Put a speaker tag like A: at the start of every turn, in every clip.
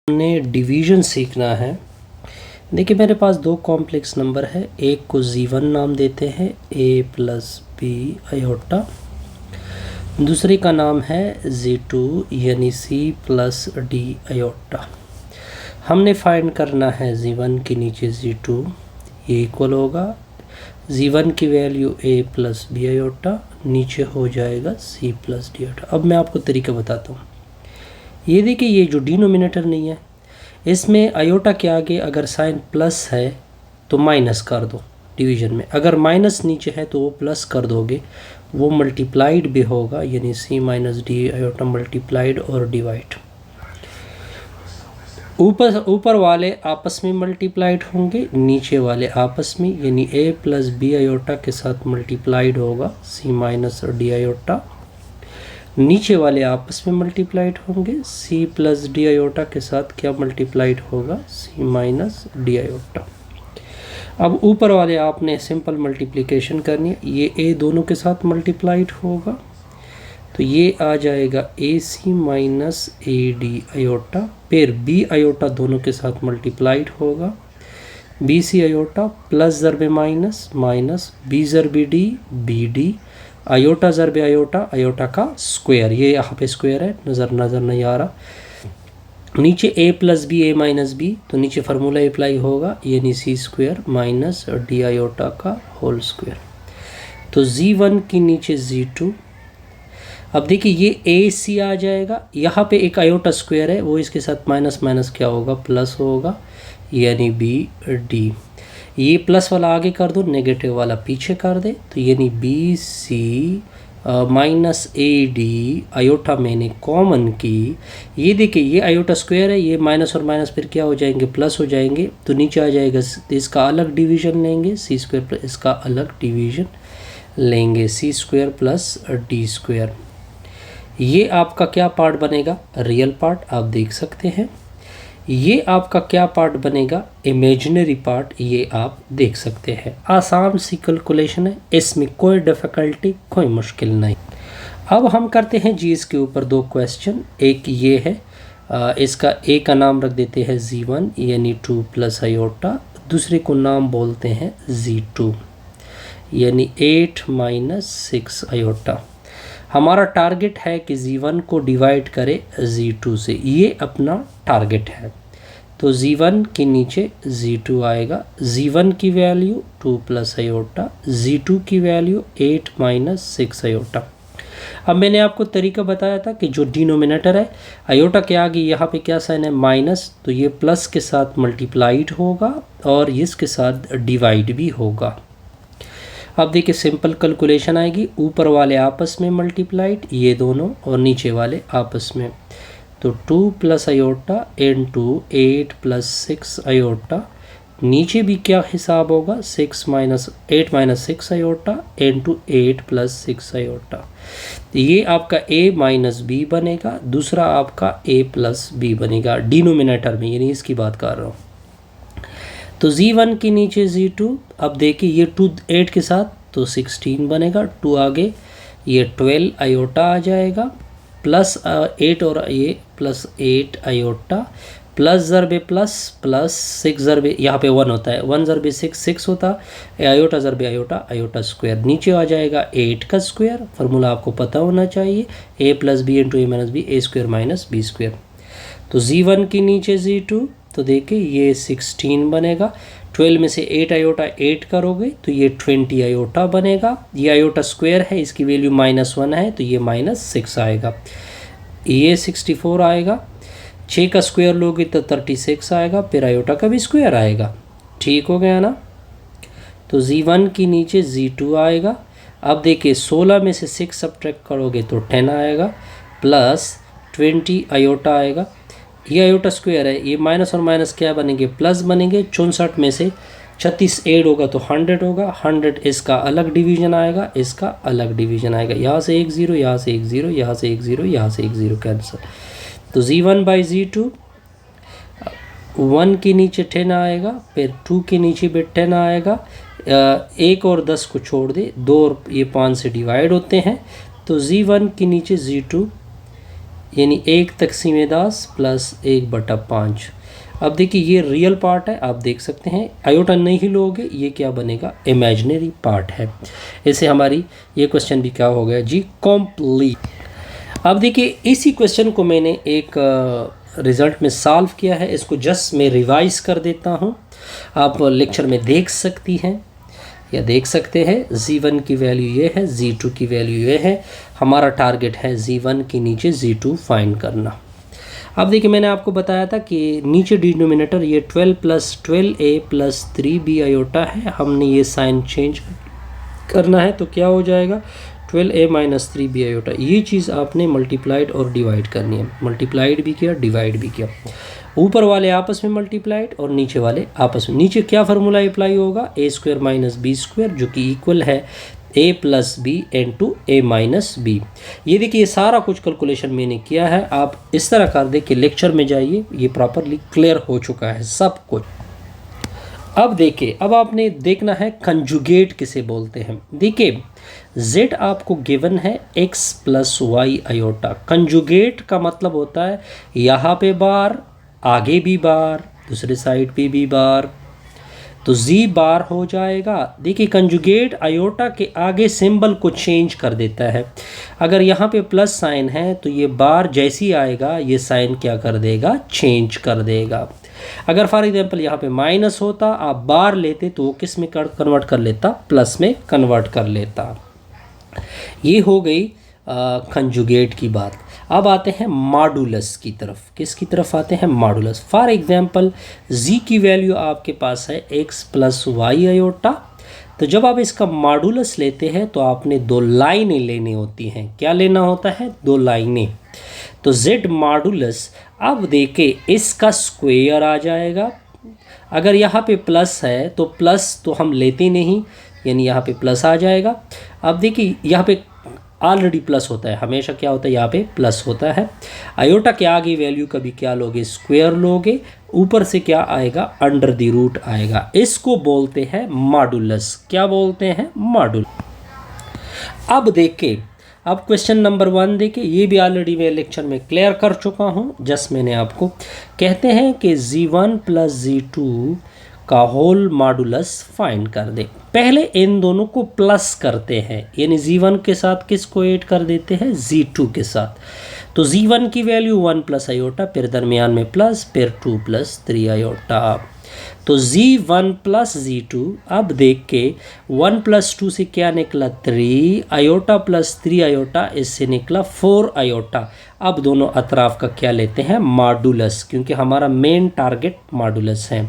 A: हमने डिवीज़न सीखना है। देखिए मेरे पास दो कॉम्प्लेक्स नंबर है, एक को z1 नाम देते हैं a प्लस बी आयोटा, दूसरे का नाम है z2 यानी c प्लस d आयोटा। हमने फाइंड करना है z1 के नीचे z2, ये इक्वल होगा z1 की value a plus B iota, नीचे हो जाएगा c प्लस d आयोटा। अब मैं आपको तरीका बताता हूँ। ये देखिए ये जो डिनोमिनेटर नहीं है, इसमें आयोटा के आगे अगर साइन प्लस है तो माइनस कर दो डिवीज़न में, अगर माइनस नीचे है तो वो प्लस कर दोगे, वो मल्टीप्लाइड भी होगा यानी c minus D iota multiplied और डिवाइड। ऊपर वाले आपस में मल्टीप्लाइड होंगे, नीचे वाले आपस में, यानी a प्लस बी आयोटा के साथ मल्टीप्लाइड होगा c माइनस डी आयोटा, नीचे वाले आपस में मल्टीप्लाइड होंगे c प्लस डी आयोटा के साथ क्या मल्टीप्लाइड होगा c माइनस डी आयोटा। अब ऊपर वाले आपने सिंपल मल्टीप्लिकेशन करनी है, ये a दोनों के साथ मल्टीप्लाइड होगा तो ये आ जाएगा ac minus A D iota, फिर b आयोटा दोनों के साथ मल्टीप्लाइड होगा bc आयोटा प्लस ज़रबे माइनस माइनस b ज़रबे डी बी डी आयोटा ज़रबे आयोटा, आयोटा का स्क्वायर, ये यहाँ पे स्क्वायर है, नज़र नहीं आ रहा, नीचे a plus B a minus B, तो नीचे फार्मूला अप्लाई होगा यानी c square minus D iota का होल स्क्वायर। तो z1 की नीचे z2, अब देखिए ये ac आ जाएगा, यहाँ पे एक आयोटा स्क्वायर है वो इसके साथ माइनस माइनस क्या होगा प्लस होगा यानी बी डी, ये प्लस वाला आगे कर दो, नेगेटिव वाला पीछे कर दे, तो यानी B C minus A D iota मैंने कॉमन की, ये देखिए ये आयोटा स्क्वायर है, ये माइनस और माइनस फिर क्या हो जाएंगे प्लस हो जाएंगे, तो नीचे आ जाएगा इसका अलग डिवीज़न लेंगे सी स्क्वायर प्लस इसका अलग डिवीज़न लेंगे सी स्क्वायर प्लस डी स्क्वायर। ये आपका क्या पार्ट बनेगा रियल पार्ट, आप देख सकते हैं। ये आपका क्या पार्ट बनेगा इमेजिनरी पार्ट, ये आप देख सकते हैं। आसान सी कैलकुलेशन है, इसमें कोई डिफ़िकल्टी कोई मुश्किल नहीं। अब हम करते हैं जी इसके ऊपर दो क्वेश्चन, एक ये है इसका ए का नाम रख देते हैं z1 यानी 2 प्लस आयोटा, दूसरे को नाम बोलते हैं z2 यानी 8 माइनस 6 आयोटा। हमारा टारगेट है कि z1 को डिवाइड करे z2 से, ये अपना टारगेट है। तो z1 के नीचे z2 आएगा, z1 की वैल्यू 2 प्लस आयोटा, z2 की वैल्यू 8 माइनस 6 आयोटा। अब मैंने आपको तरीका बताया था कि जो डिनोमिनेटर है आयोटा के आगे यहाँ पे क्या साइन है माइनस, तो ये प्लस के साथ मल्टीप्लाइड होगा और इसके साथ डिवाइड भी होगा। अब देखिए सिंपल कैलकुलेशन आएगी, ऊपर वाले आपस में मल्टीप्लाइड ये दोनों और नीचे वाले आपस में, तो 2 plus iota into 8 plus 6 iota, नीचे भी क्या हिसाब होगा 8 minus 6 iota into 8 plus 6 iota. ये आपका a माइनस बी बनेगा, दूसरा आपका a प्लस बी बनेगा डिनोमिनेटर में, यानी इसकी बात कर रहा हूँ। तो z1 के नीचे z2, अब देखिए ये 2 8 के साथ तो 16 बनेगा, 2 आगे ये 12 आयोटा आ जाएगा प्लस 8 और ये प्लस 8 आयोटा प्लस ज़रबे प्लस प्लस 6 ज़रबे, यहाँ पे 1 होता है, 1 ज़रबे 6 होता है, आयोटा ज़रबे आयोटा आयोटा स्क्वायर, नीचे आ जाएगा 8 का स्क्वायर, फार्मूला आपको पता होना चाहिए a plus B into A minus B a square minus B square. तो z1 की नीचे z2, तो देखिए ये 16 बनेगा, 12 में से 8 आयोटा 8 करोगे तो ये 20 आयोटा बनेगा, ये आयोटा स्क्वायर है इसकी वैल्यू -1 है तो ये -6 आएगा, ये 64 आएगा, 6 का स्क्वायर लोगे तो 36 आएगा, फिर आयोटा का भी स्क्वायर आएगा, ठीक हो गया ना। तो z1 की नीचे z2 आएगा, अब देखिए 16 में से 6 सब्ट्रैक्ट करोगे तो 10 आएगा प्लस 20 आयोटा आएगा, ये आयोटा स्क्वायर है, ये माइनस और माइनस क्या बनेंगे प्लस बनेंगे, 64 में से 36 ऐड होगा तो 100 होगा, 100 इसका अलग डिवीज़न आएगा, इसका अलग डिवीज़न आएगा, यहाँ से 1 0, यहाँ से 1 0, यहाँ से 1 0, यहाँ से 1 0 कैंसिल। तो z1 बाई z2 1 के नीचे 10 आएगा, फिर 2 के नीचे भी 10 आएगा, 1 और 10 को छोड़ दे, 2 और ये 5 से डिवाइड होते हैं, तो z1 के नीचे z2 यानी 1/10 प्लस 1/5। अब देखिए ये रियल पार्ट है, आप देख सकते हैं आयोटा नहीं लोगे ये क्या बनेगा, इमेजिनरी पार्ट है। इससे हमारी ये क्वेश्चन भी क्या हो गया जी, कंप्लीट। अब देखिए इसी क्वेश्चन को मैंने एक रिज़ल्ट में सॉल्व किया है, इसको जस्ट मैं रिवाइज कर देता हूँ, आप लेक्चर में देख सकती हैं या देख सकते हैं। Z1 की वैल्यू ये है, Z2 की वैल्यू ये है, हमारा टारगेट है Z1 के नीचे Z2 फाइंड करना। अब देखिए मैंने आपको बताया था कि नीचे डिनोमिनेटर ये 12 + 12a + 3b आयोटा है, हमने ये साइन चेंज करना है तो क्या हो जाएगा 12a - 3b आयोटा। ये चीज़ आपने मल्टीप्लाइड और डिवाइड करनी है, मल्टीप्लाइड भी किया डिवाइड भी किया, ऊपर वाले आपस में मल्टीप्लाइड और नीचे वाले आपस में। नीचे क्या फार्मूला अप्लाई होगा, a² - b² जो कि इक्वल है a + b × a - b। ये देखिए ये सारा कुछ कैलकुलेशन मैंने किया है, आप इस तरह कर दे कि लेक्चर में जाइए, ये प्रॉपरली क्लियर हो चुका है सब कुछ। अब देखिए अब आपने देखना है कंजुगेट किसे बोलते हैं। देखिए z आपको गिवन है x + y आयोटा, कंजुगेट का मतलब होता है यहाँ पे बार, आगे भी बार, दूसरे साइड पे भी बार, तो z बार हो जाएगा। देखिए कंजुगेट आयोटा के आगे सिंबल को चेंज कर देता है, अगर यहाँ पे प्लस साइन है तो ये बार जैसी आएगा ये साइन क्या कर देगा, चेंज कर देगा। अगर फॉर एग्जांपल यहाँ पे माइनस होता, आप बार लेते तो वो किस में कन्वर्ट कर लेता, प्लस में कन्वर्ट कर लेता। ये हो गई कंजुगेट की बात। अब आते हैं मॉडुलस की तरफ, किसकी तरफ आते हैं, मॉडुलस। फॉर एग्जांपल z की वैल्यू आपके पास है x + y आयोटा, तो जब आप इसका मॉडुलस लेते हैं तो आपने दो लाइनें लेनी होती हैं। क्या लेना होता है, दो लाइनें। तो z मॉडुलस, अब देखे इसका स्क्वायर आ जाएगा, अगर यहाँ पे प्लस है तो प्लस तो हम लेते नहीं, यानी यहाँ पे प्लस आ जाएगा। अब देखिए यहाँ पे ऑलरेडी प्लस होता है, हमेशा क्या होता है यहाँ पे प्लस होता है। आयोटा के आगे वैल्यू कभी क्या लोगे, स्क्वायर लोगे, ऊपर से क्या आएगा, √रूट आएगा। इसको बोलते हैं मॉडुलस। क्या बोलते हैं, मॉडुलस। अब देखिए अब क्वेश्चन नंबर 1 देखिए, ये भी ऑलरेडी मैं लेक्चर में क्लियर कर चुका हूँ, जस्ट मैंने आपको कहते हैं कि Z1 + Z2 का होल मॉडुलस फाइंड कर दे। पहले इन दोनों को प्लस करते हैं, यानी Z1 के साथ किसको ऐड कर देते हैं, Z2 के साथ। तो Z1 की वैल्यू 1 + आयोटा, फिर दरमियान में प्लस, फिर 2 + 3 आयोटा। तो Z1 + Z2, अब देख के 1 + 2 से क्या निकला 3 आयोटा + 3 आयोटा, इससे निकला 4 आयोटा। अब दोनों अतराफ का क्या लेते हैं, मॉडुलस, क्योंकि हमारा मेन टारगेट मॉडुलस है।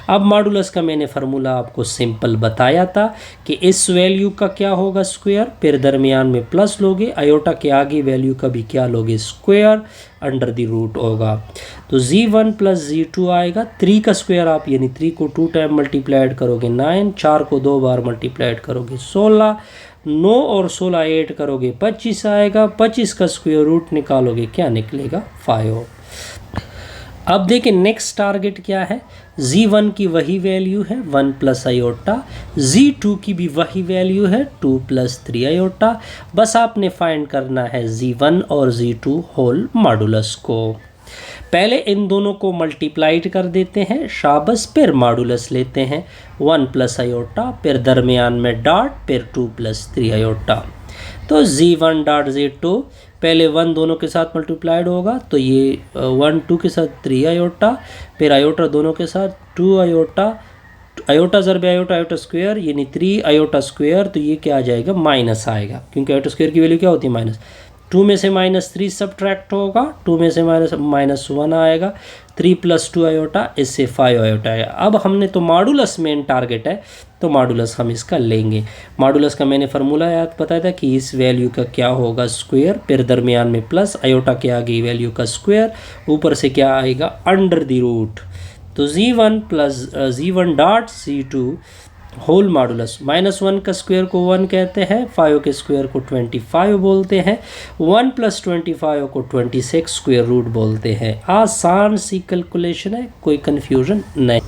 A: अब मॉडुलस का मैंने फार्मूला आपको सिंपल बताया था कि इस वैल्यू का क्या होगा स्क्वायर, फिर दरमियान में प्लस लोगे, आयोटा के आगे वैल्यू का भी क्या लोगे, स्क्वायर, √रूट होगा। तो Z1 + Z2 आएगा, 3 का स्क्वायर आप यानी 3 को 2 टाइम मल्टीप्लाइड करोगे 9, 4 को 2 बार मल्टीप्लाइड करोगे 16, 9 और 16 ऐड करोगे 25 आएगा, 25 का स्क्वायर रूट निकालोगे क्या निकलेगा, 5। अब देखिए नेक्स्ट टारगेट क्या है, Z1 की वही वैल्यू है 1 + आयोटा, Z2 की भी वही वैल्यू है 2 + 3 आयोटा। बस आपने फाइंड करना है Z1 और Z2 होल मॉडुलस को। पहले इन दोनों को मल्टीप्लाइड कर देते हैं, शाबस, फिर मॉडुलस लेते हैं 1 + आयोटा, फिर दरमियान में डॉट, फिर 2 + 3 आयोटा। तो Z1 डॉट Z2, पहले 1 दोनों के साथ मल्टीप्लाइड होगा तो ये 1 2 के साथ 3 आयोटा, फिर आयोटा दोनों के साथ 2 आयोटा, आयोटा ज़रब आयोटा, आयोटा स्क्वायर यानी 3 आयोटा स्क्वायर, तो ये क्या आ जाएगा, माइनस आएगा, क्योंकि आयोटा स्क्वायर की वैल्यू क्या होती है, माइनस। 2 में से -3 सब्ट्रैक्ट होगा, 2 में से -1 आएगा, 3 + 2 आयोटा, इससे 5 आयोटा आएगा। अब हमने तो मॉडुलस मेन टारगेट है, तो मॉडुलस हम इसका लेंगे। मॉडुलस का मैंने फार्मूला याद बताया था कि इस वैल्यू का क्या होगा, स्क्वायर, फिर दरमियान में प्लस, आयोटा के आगे वैल्यू का स्क्वायर, ऊपर से क्या आएगा, √रूट। तो Z1 + Z1 dot Z2 whole modulus, -1 का स्क्वायर को 1 कहते हैं, 5 के स्क्वायर को 25 बोलते हैं, 1 + 25 को 26 स्क्वायर रूट बोलते हैं। आसान सी कैलकुलेशन है, कोई कन्फ्यूजन नहीं।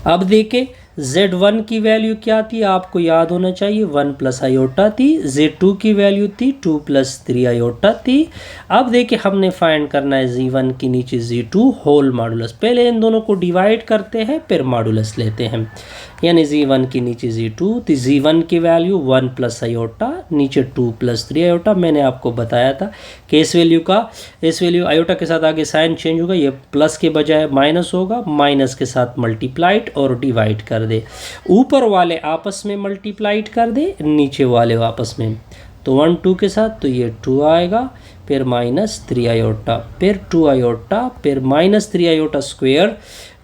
A: अब देखें Z1 की वैल्यू क्या थी आपको याद होना चाहिए, 1 प्लस आयोटा थी। Z2 की वैल्यू थी 2 प्लस 3 आयोटा थी। अब देखिए हमने फाइंड करना है Z1 के नीचे Z2 होल मॉडुलस। पहले इन दोनों को डिवाइड करते हैं फिर मॉडुलस लेते हैं, यानी Z1 के नीचे Z2, तो Z1 की वैल्यू 1 प्लस आयोटा, नीचे 2 प्लस 3 आयोटा। मैंने आपको बताया था कि इस वैल्यू आयोटा के साथ आगे साइन चेंज होगा, ये प्लस के बजाय माइनस होगा, माइनस के साथ मल्टीप्लाइड और डिवाइड कर दे। ऊपर वाले आपस में मल्टीप्लाइड कर दे, नीचे वाले आपस में, तो 1 2 के साथ तो ये 2 आएगा, फिर माइनस 3 आयोटा, फिर 2 आयोटा, फिर माइनस 3 आयोटा स्क्वेयर,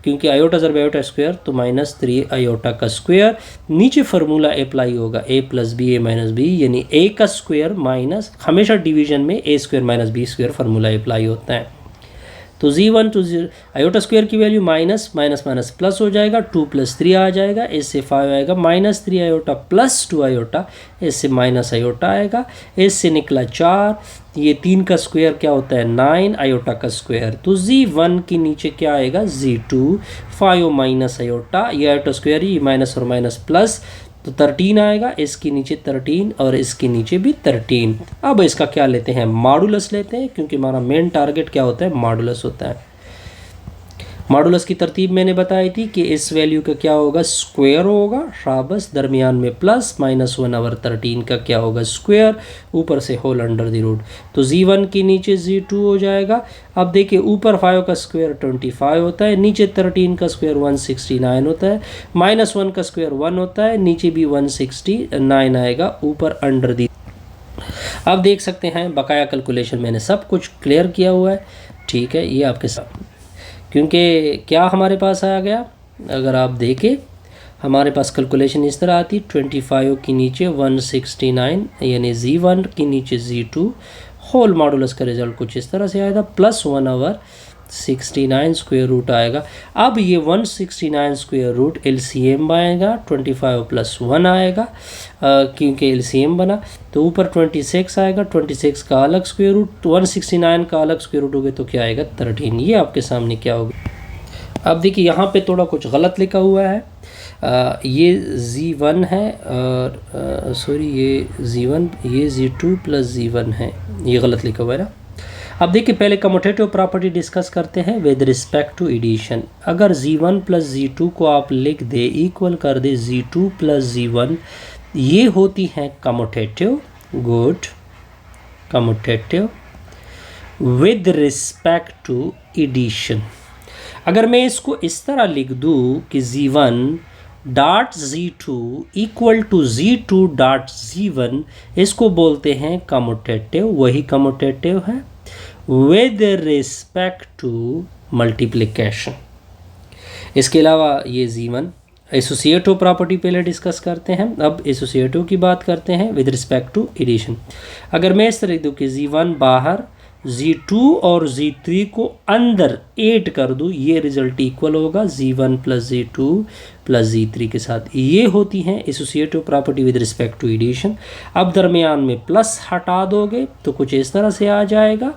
A: क्योंकि आयोटा ज़रब आयोटा स्क्वायर तो माइनस 3 आयोटा का स्क्वायर। नीचे फार्मूला अप्लाई होगा a plus B A minus B, यानी a का स्क्वायर माइनस, हमेशा डिवीजन में a square minus B square formula apply होता है। तो Z1 टू आयोटा स्क्वायर की value minus minus minus plus हो जाएगा, 2 प्लस 3 आ जाएगा, इससे 5 आएगा, माइनस 3 आयोटा प्लस 2 आयोटा, इससे माइनस आयोटा आएगा, इससे निकला 4, ये 3 का स्क्वायर क्या होता है 9 आयोटा का स्क्वायर। तो Z1 के नीचे क्या आएगा Z2 5 माइनस आयोटा, ये आयोटा स्क्वायर ही माइनस और माइनस प्लस, तो 13 आएगा, इसके नीचे 13 और इसके नीचे भी 13। अब इसका क्या लेते हैं मॉडुलस लेते हैं, क्योंकि हमारा मेन टारगेट क्या होता है मॉडुलस होता है। मॉडुलस की तरतीब मैंने बताई थी कि इस वैल्यू का क्या होगा स्क्वायर होगा, शाबस, दरमियान में प्लस, माइनस 1 ओवर 13 का क्या होगा स्क्वायर, ऊपर से होल अंडर द रूट। तो Z1 के नीचे Z2 हो जाएगा। अब देखिए ऊपर 5 का स्क्वायर 25 होता है, नीचे 13 का स्क्वायर 169 होता है, माइनस 1 का स्क्वायर 1 होता है, नीचे भी 169 आएगा, ऊपर अंडर द। अब देख सकते हैं बकाया कैलकुलेशन मैंने सब कुछ क्लियर किया हुआ है, ठीक है, ये आपके साथ, क्योंकि क्या हमारे पास आ गया, अगर आप देखें हमारे पास कैलकुलेशन इस तरह आती, 25 के नीचे 169, यानी Z1 के नीचे Z2 होल मॉडुलस का रिजल्ट कुछ इस तरह से आएगा, प्लस 1 ओवर 69 स्क्वायर रूट आएगा। अब ये 169 स्क्वायर रूट LCM आएगा, 25 प्लस 1 आएगा, क्योंकि LCM बना, तो ऊपर 26 आएगा, 26 का अलग स्क्वायर रूट, 169 का अलग स्क्वायर रूट हो गया तो क्या आएगा 13। ये आपके सामने क्या होगा। अब देखिए यहाँ पे थोड़ा कुछ गलत लिखा हुआ है, ये Z1 है और सॉरी ये Z1, ये Z2 प्लस Z1 है, ये गलत लिखा हुआ है ना। अब देखिए पहले कम्यूटेटिव प्रॉपर्टी डिस्कस करते हैं विद रिस्पेक्ट टू एडिशन। अगर Z1 प्लस Z2 को आप लिख दे इक्वल कर दे Z2 प्लस Z1, ये होती हैं commutative, good, commutative with respect to addition. अगर मैं इसको इस तरह लिख दूँ कि Z1 dot Z2 equal to Z2 dot Z1, इसको बोलते हैं कम्यूटेटिव, वही कम्यूटेटिव है विद रिस्पेक्ट टू मल्टीप्लिकेशन। इसके अलावा ये Z1 एसोसिएटिव प्रॉपर्टी पहले डिस्कस करते हैं, अब एसोसिएटिव की बात करते हैं विद रिस्पेक्ट टू एडिशन। अगर मैं इस तरह लिख दूँ कि Z1 बाहर, Z2 और Z3 को अंदर ऐड कर दूँ, ये रिजल्ट इक्वल होगा Z1 plus Z2 plus Z3 के साथ। ये होती हैं associative property with respect to addition. अब दरमियान में प्लस हटा दोगे तो कुछ इस तरह से आ जाएगा,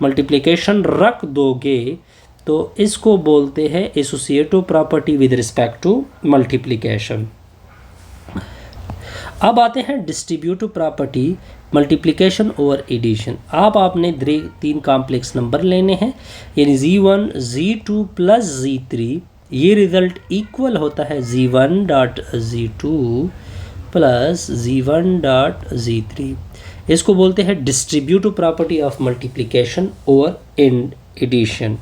A: मल्टीप्लिकेशन रख दोगे तो इसको बोलते हैं associative property with respect to multiplication. अब आते हैं distributive property multiplication over addition. आपने 3 कॉम्प्लेक्स नंबर लेने हैं, यानी Z1 Z2 प्लस Z3, ये रिजल्ट इक्वल होता है Z1 dot Z2 plus Z1 dot Z3। इसको बोलते हैं distributive property of multiplication over addition.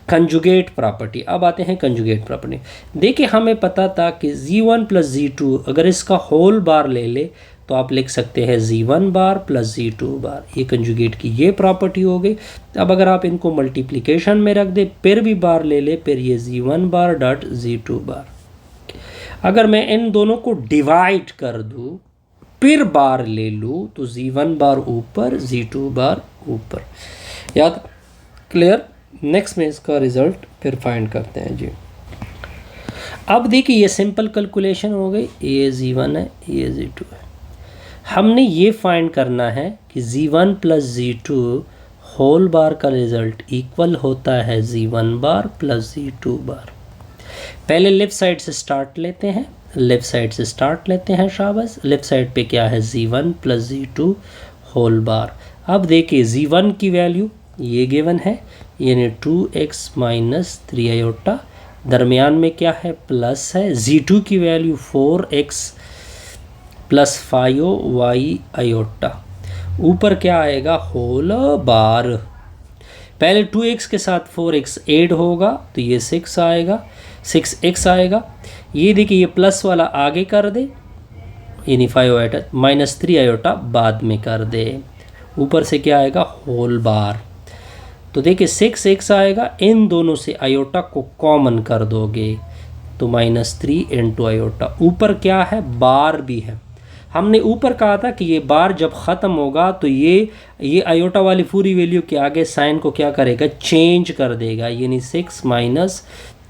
A: Conjugate property. अब आते हैं कंजुगेट प्रॉपर्टी। देखिए हमें पता था कि Z1 प्लस Z2 अगर इसका होल बार ले ले तो आप लिख सकते हैं Z1 बार प्लस Z2 बार, ये कंजुगेट की ये प्रॉपर्टी हो गई। अब अगर आप इनको मल्टीप्लिकेशन में रख दे फिर भी बार ले ले, फिर ये Z1 बार डॉट Z2 बार। अगर मैं इन दोनों को डिवाइड कर दूँ फिर बार ले लूँ तो Z1 बार ऊपर Z2 बार ऊपर। याद क्लियर। नेक्स्ट में इसका रिजल्ट फिर फाइंड करते हैं जी। अब देखिए ये सिंपल कैलकुलेशन हो गई, ये Z1 है ये Z2 है। हमने ये फाइंड करना है कि Z1 प्लस Z2 होल बार का रिजल्ट इक्वल होता है Z1 बार प्लस Z2 बार। पहले लेफ़्ट साइड से स्टार्ट लेते हैं, लेफ़्ट साइड से स्टार्ट लेते हैं शाबाश। लेफ़्ट साइड पे क्या है, z1 प्लस z2 होल बार। अब देखिए z1 की वैल्यू ये गिवन है, यानी 2x माइनस 3 आयोटा, दरमियान में क्या है प्लस है, z2 की value 4x plus 5y iota, ऊपर क्या आएगा होल बार। पहले 2x के साथ 4x ऐड होगा तो ये 6 आएगा, 6x आएगा। ये देखिए ये प्लस वाला आगे कर दे, यानी 5 आयोटा, माइनस 3 आयोटा बाद में कर दे, ऊपर से क्या आएगा होल बार। तो देखिए 6x आएगा, इन दोनों से आयोटा को कॉमन कर दोगे तो माइनस 3 इंटू आयोटा, ऊपर क्या है बार भी है। हमने ऊपर कहा था कि ये बार जब ख़त्म होगा तो ये आयोटा वाली पूरी वैल्यू के आगे साइन को क्या करेगा, चेंज कर देगा, यानी 6 minus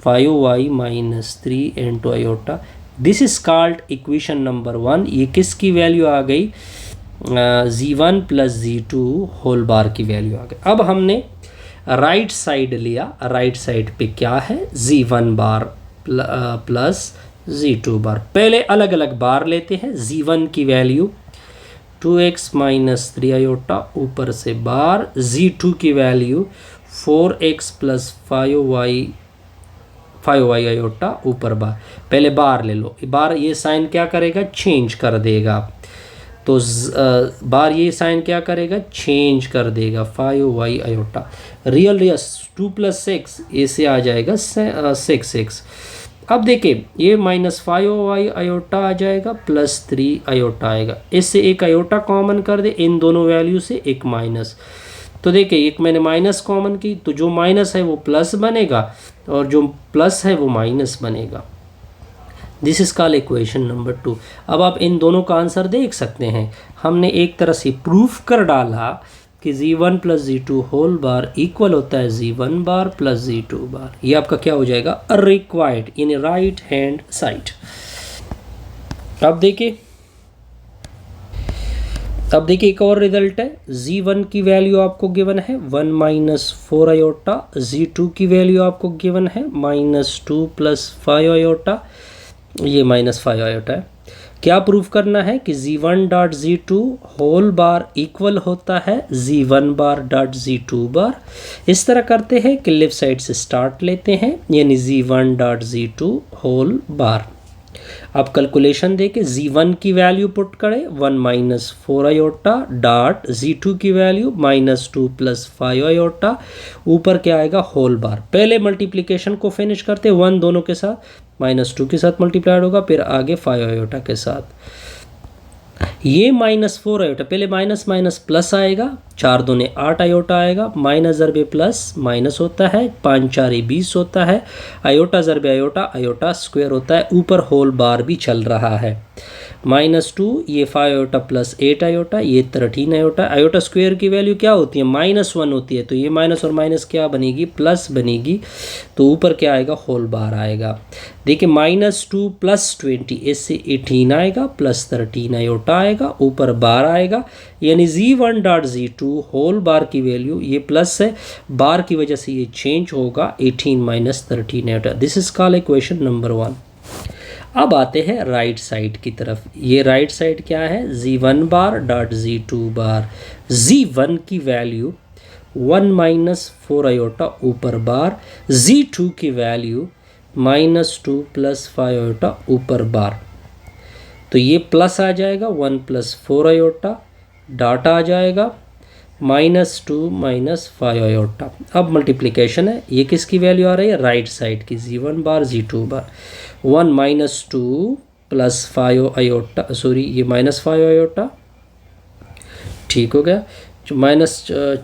A: 5y minus 3 into iota. This is called equation number 1। ये किसकी वैल्यू आ गई, z1 प्लस z2 होल बार की वैल्यू आ गई। अब हमने राइट साइड लिया, राइट साइड पे क्या है z1 बार प्लस z2 बार। पहले अलग अलग बार लेते हैं, z1 की वैल्यू 2x माइनस 3 आयोटा ऊपर से बार, z2 की value 4x plus 5y iota ऊपर बार। पहले बार ले लो, बार ये साइन क्या करेगा, चेंज कर देगा, तो बार ये साइन क्या करेगा, चेंज कर देगा 5y आयोटा। रियल 2 प्लस 6 ऐसे आ जाएगा 6x। अब देखिए ये माइनस 5y आयोटा आ जाएगा प्लस 3 आयोटा आएगा, इससे एक आयोटा कॉमन कर दे, इन दोनों वैल्यू से एक माइनस। तो देखिए एक मैंने माइनस कॉमन की तो जो माइनस है वो प्लस बनेगा और जो प्लस है वो माइनस बनेगा। This is called equation number 2। अब आप इन दोनों का आंसर देख सकते हैं, हमने एक तरह से प्रूफ कर डाला कि z1 plus z2 whole bar equal होता है z1 बार प्लस z2 बार। ये आपका क्या हो जाएगा, required in right hand side. अब देखिए एक और रिजल्ट है, z1 की वैल्यू आपको गिवन है 1 माइनस 4 आयोटा, z2 की वैल्यू आपको गिवन है माइनस 2 प्लस 5 आयोटा, ये माइनस 5 आयोटा है। क्या प्रूफ करना है कि z1 dot z2 whole bar equal होता है z1 बार डॉट z2 बार। इस तरह करते हैं कि लेफ्ट साइड से स्टार्ट लेते हैं, यानी z1 डॉट z2 होल बार। अब कैलकुलेशन दे के z1 की वैल्यू पुट करें 1 माइनस 4 आयोटा डॉट z2 की वैल्यू माइनस 2 प्लस 5 आयोटा, ऊपर क्या आएगा होल बार। पहले मल्टीप्लिकेशन को फिनिश करते 1 दोनों के साथ, माइनस 2 के साथ मल्टीप्लाइड होगा, फिर आगे 5 आयोटा के साथ। ये माइनस 4 आयोटा, पहले माइनस माइनस प्लस आएगा, 4 दूने 8 आयोटा आएगा, माइनस ज़रबे प्लस माइनस होता है, 5 4 20 होता है, आयोटा ज़रबे आयोटा आयोटा स्क्वायर होता है, ऊपर होल बार भी चल रहा है। माइनस 2 ये 5 आयोटा प्लस 8 आयोटा, ये 13 आयोटा। आयोटा स्क्वायर की वैल्यू क्या होती है, -1 होती है, तो ये माइनस और माइनस क्या बनेगी, प्लस बनेगी, तो ऊपर क्या आएगा होल बार आएगा। देखिए -2 प्लस 20 इससे 18 आएगा, प्लस 13 आयोटा आएगा, ऊपर बार आएगा, यानी z1 डॉट z2 होल बार की वैल्यू ये प्लस है, बार की वजह से ये चेंज होगा 18 minus 13 iota. This is called equation number 1। अब आते हैं राइट साइड की तरफ। ये राइट साइड क्या है, z1 बार डॉट z2 बार। z1 की वैल्यू 1 माइनस 4 आयोटा ऊपर बार, z2 की वैल्यू -2 प्लस 5 आयोटा ऊपर बार, तो ये प्लस आ जाएगा 1 प्लस 4 आयोटा, डॉट आ जाएगा -2 माइनस 5 आयोटा। अब मल्टीप्लिकेशन है, ये किसकी वैल्यू आ रही है, राइट साइड की, z1 बार z2 बार। 1 माइनस 2 प्लस 5 आयोटा, सॉरी ये -5 आयोटा, ठीक हो गया। जो माइनस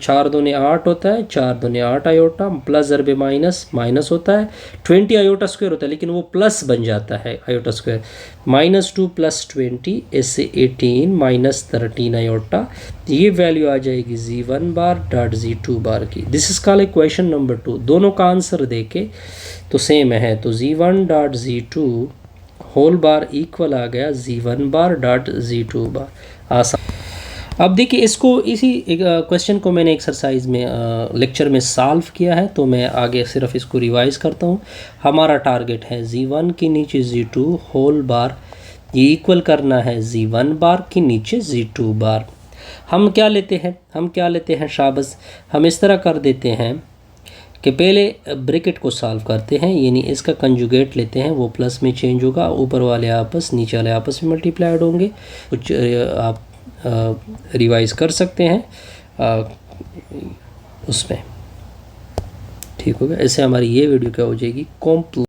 A: 4 दूने 8 होता है, 4 दूने 8 आयोटा, प्लस ज़रबे माइनस माइनस होता है, 20 आयोटा स्क्वायर होता है, लेकिन वो प्लस बन जाता है आयोटा स्क्वायर। -2 प्लस 20 इससे 18 माइनस 13 आयोटा, ये वैल्यू आ जाएगी z1 बार डॉट z2 बार की। This is called equation number 2। दोनों का आंसर देके तो सेम है, तो z1 dot z2 whole bar equal आ गया z1 बार डॉट z2 बार। आसान। अब देखिए इसको इसी क्वेश्चन को मैंने एक्सरसाइज में लेक्चर में सॉल्व किया है, तो मैं आगे सिर्फ इसको रिवाइज करता हूँ। हमारा टारगेट है Z1 के नीचे Z2 होल बार, ये इक्वल करना है Z1 बार के नीचे Z2 बार। हम क्या लेते हैं शाबाश, हम इस तरह कर देते हैं कि पहले ब्रैकेट को सॉल्व करते हैं, यानी इसका कंजुगेट लेते हैं, वो प्लस में चेंज होगा, ऊपर वाले आपस नीचे वाले आपस में मल्टीप्लाइड होंगे। कुछ आप रिवाइज कर सकते हैं उसमें, ठीक होगा। ऐसे हमारी ये वीडियो क्या हो जाएगी, कॉम्प्लीट।